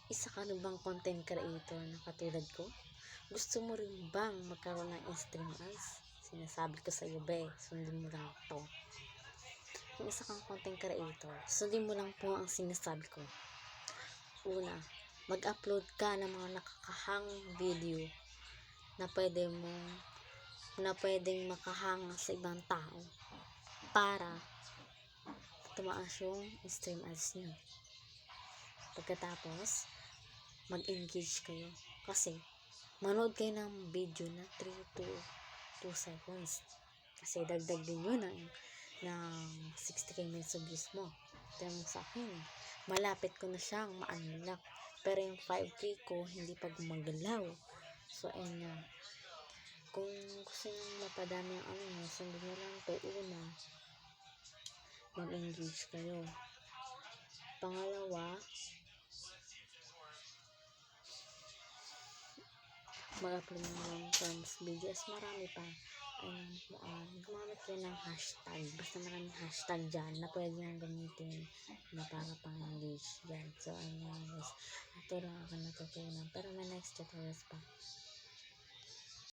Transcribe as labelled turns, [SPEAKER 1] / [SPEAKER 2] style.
[SPEAKER 1] Isa ka na bang content creator na katulad ko? Gusto mo rin bang magkaroon ng stream ads? Sinasabi ko sa iyo, be, sundin mo lang to. Kung isa kang content creator, sundin mo lang po ang sinasabi ko. Una, mag-upload ka ng mga nakakahang video na pwedeng makahanga sa ibang tao para tumaas yung stream ads nyo. Pagkatapos, mag-engage kayo kasi manood kayo ng video na 3 to 2 seconds kasi dagdag din yun ng 60k minutes of views mo. Tignan mo sa akin, malapit ko na siyang ma-unlock pero yung 5k ko hindi pa gumagalaw. So ayun na, kung gusto nyo mapadami ang sundin nyo lang to. Una, mag-engage kayo. Pangalawa, mag-upload ng long terms videos. Marami pa. Gumamit kayo ng hashtag. Basta maraming hashtag dyan na pwede nang gamitin na para pang-engage dyan. So, ayun guys. Ito lang ako natutunan. Pero may next tutorials pa.